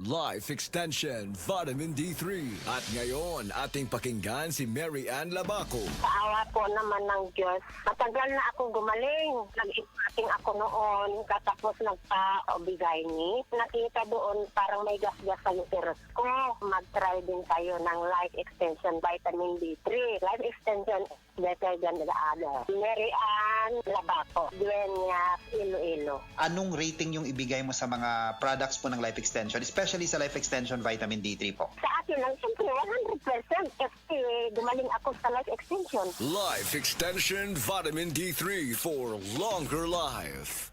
Life Extension Vitamin D3. At ngayon, ating pakinggan si Mary Ann Labaco. Sa po naman ng Diyos, matagal na ako gumaling. Nag-ipating ako noon, katapos nagpa-obigay ni. Nakita doon parang may gas-gas sa uterus ko. Mag-try din tayo ng Life Extension Vitamin D3. Life Extension is better than the other. Mary Ann Labaco, Dueñas, Iloilo. Anong rating yung ibigay mo sa mga products po ng Life Extension, especially sa Life Extension Vitamin D3 po? Sa akin lang, siyempre 100% kasi gumaling ako sa Life Extension. Life Extension Vitamin D3 for longer life.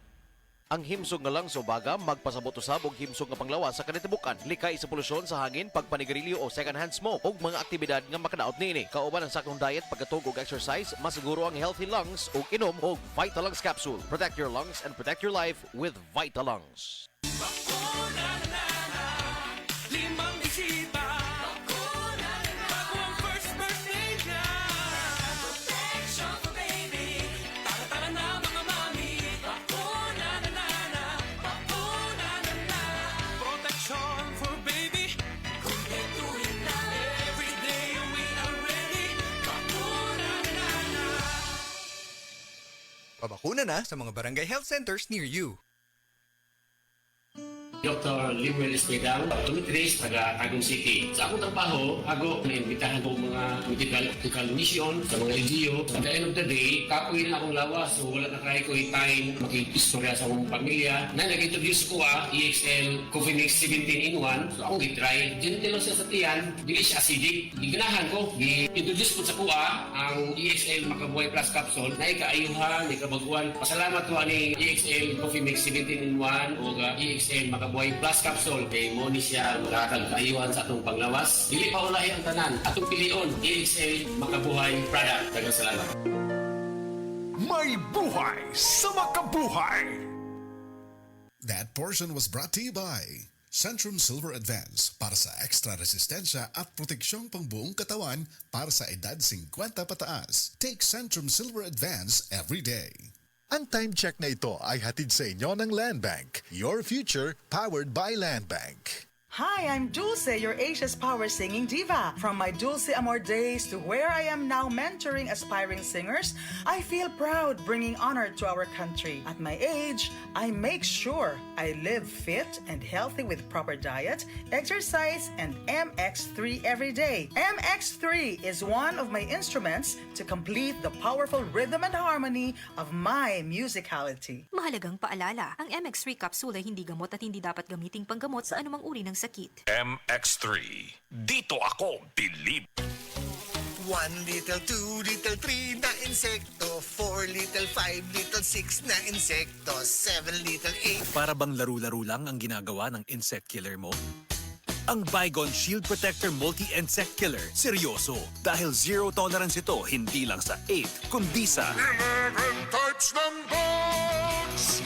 Ang himsog nga lang sa ubaga, magpasabot usab og himsog nga panglawas sa kanitibukan. Likay sa polusyon sa hangin, pagpanigarilyo o second-hand smoke ug mga aktibidad nga makadaot niini. Kauban ang sakong diet, pagkatug ug exercise, masiguro ang healthy lungs ug inom og Vitalungs capsule. Protect your lungs and protect your life with Vitalungs. Limang isipa. Bago ang first birthday niya. Protection for baby. Tara-tara na mga mami. Protection for baby. Kumpletuhin na. Every day we are ready. Pabakuna na sa mga barangay health centers near you. Dr. Limuel Espedal, optometrist, taga Tagum City. Sa akong trabaho, ako naimbitahan ko mga medical mission sa mga LGU. At the end of the day, kapoy na akong lawas. So wala na kaya ko time makikistorya sa akong pamilya. Na nag-introduce ko EXL Coffee Mix 17 in 1. So akong gitry. Gentle lang siya sa tiyan. Dili siya acidic. Giganahan ko. Gi-introduce ko sa kuha ang EXL Makabuhay Plus Capsule. Na ikaayuhan, ikabaguan. Pasalamat ko ani EXL Coffee Mix 17 in 1 o EXL Makabuhay Plus Capsule kay mo ni siya makakag kaayuhan sa atong panglawas. Dili pa ulahi ang tanan. Atong pilion, EXL Makabuhay product. Daghang salamat. May buhay sa makabuhay! That portion was brought to you by Centrum Silver Advance para sa extra resistensya at proteksyong pangbuong katawan para sa edad 50 pataas. Take Centrum Silver Advance every day. Ang time check na ito ay hatid sa inyo ng Land Bank. Your future powered by Land Bank. Hi, I'm Dulce, your Asia's Power Singing Diva. From my Dulce Amor days to where I am now mentoring aspiring singers, I feel proud bringing honor to our country. At my age, I make sure I live fit and healthy with proper diet, exercise, and MX3 every day. MX3 is one of my instruments to complete the powerful rhythm and harmony of my musicality. Mahalagang paalala, ang MX3 capsule ay hindi gamot at hindi dapat gamiting panggamot sa anumang uri ng sakit. MX3. Dito ako believe. 1 little, 2 little, 3 na insekto, 4 little, 5 little, 6 na insekto, 7 little, 8. Para bang laro-laro lang ang ginagawa ng insect killer mo? Ang Baygon Shield Protector Multi-Insect Killer, seryoso. Dahil zero tolerance ito, hindi lang sa 8, kundi sa 11 types ng bugs!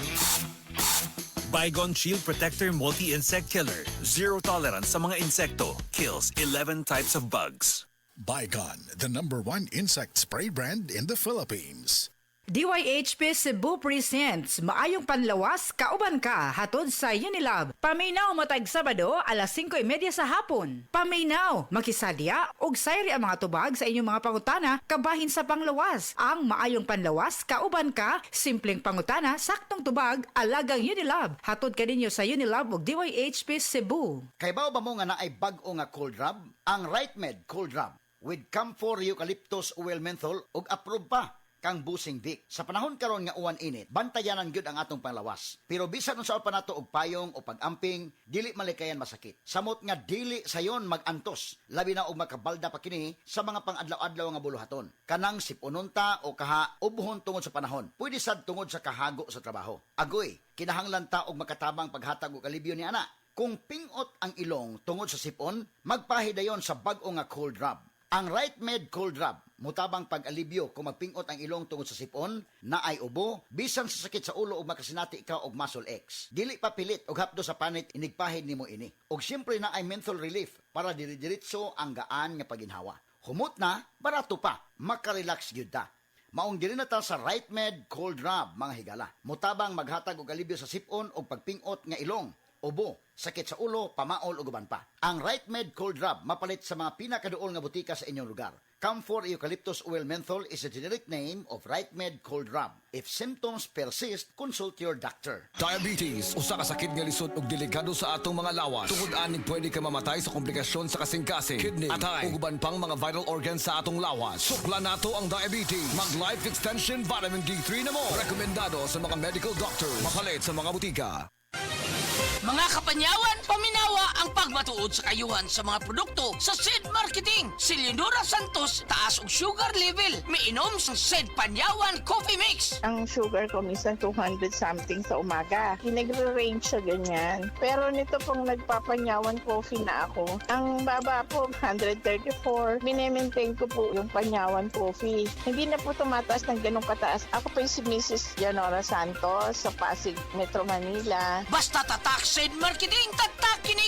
Baygon Shield Protector Multi-Insect Killer. Zero tolerance sa mga insekto. Kills 11 types of bugs. Baygon, the #1 insect spray brand in the Philippines. DYHP Cebu presents Maayong Panlawas, Kauban Ka, hatod sa Unilab. Paminaw matag Sabado, alas 5:30 sa hapon. Paminaw, makisadya, og sayri ang mga tubag sa inyong mga pangutana, kabahin sa panglawas. Ang Maayong Panlawas, Kauban Ka, simpleng pangutana, saktong tubag, alagang Unilab. Hatod ka ninyo sa Unilab ug DYHP Cebu. Kay bao ba mo nga na ay bag-o nga cold rub? Ang RightMed Cold Rub with camphor, eucalyptus, oil menthol ug approved pa kang busing Vic. Sa panahon karon nga uwan init, bantayanan gyud ang atong panglawas. Pero bisan unsa pa nato og payong o pag-amping, dili malikayan masakit. Samot nga dili sayon mag-antos, labi na og makabalda pa kini sa mga pang-adlaw-adlaw nga buluhaton. Kanang sipununta o kaha ubuhon tungod sa panahon. Pwede sad tungod sa kahago sa trabaho. Agoy, kinahanglan ta og makatabang paghatag og alibyo ni ana. Kung pingot ang ilong tungod sa sipon, magpahidayon sa bag-o nga cold rub. Ang RightMed Cold Rub, mutabang pag-alibyo kung magpingot ang ilong tungod sa sipon, na ay ubo, bisan sa sakit sa ulo o makasinati ka og muscle X. Dili pa pilit og hapdo sa panit inigpahid nimo ini. Og siyempre na ay menthol relief para diri-diritso ang gaan nga paginhawa. Humot na, barato pa, makarelax gyud ta. Maong diri na ta sa RightMed Cold Rub, mga higala. Mutabang maghatag og alibyo sa sipon o pagpingot nga ilong ubo, sakit sa ulo, pamaol ug uban pa. Ang Right Med Cold Rub mapalit sa mga pinakaduol nga butika sa inyong lugar. Camphor Eucalyptus Oil Menthol is a generic name of Right Med Cold Rub. If symptoms persist, consult your doctor. Diabetes, usa ka sakit nga lisod ug delikado sa atong mga lawas. Tungod aning pwede ka mamatay sa komplikasyon sa kasing-kasing, kidney, atay, ug uban pang mga vital organs sa atong lawas. Sukla nato ang diabetes. Mag Life Extension Vitamin D3 na mo. Rekomendado sa mga medical doctors. Mapalit sa mga butika. Mga kapanyawan, paminawa ang pagmatuod sa kayuhan sa mga produkto sa Seed Marketing. Si Leonora Santos, taas og sugar level. Miinom sa Seed Panyawan Coffee Mix. Ang sugar ko minsan 200 something sa umaga. Nagre-range siya ganyan. Pero nito pong nagpapanyawan coffee na ako, ang baba po 134. Minemaintain ko po yung panyawan coffee. Hindi na po tumataas ng ganong kataas. Ako po yung si Mrs. Leonora Santos sa Pasig, Metro Manila. Basta tatak Seed Marketing, tatak kini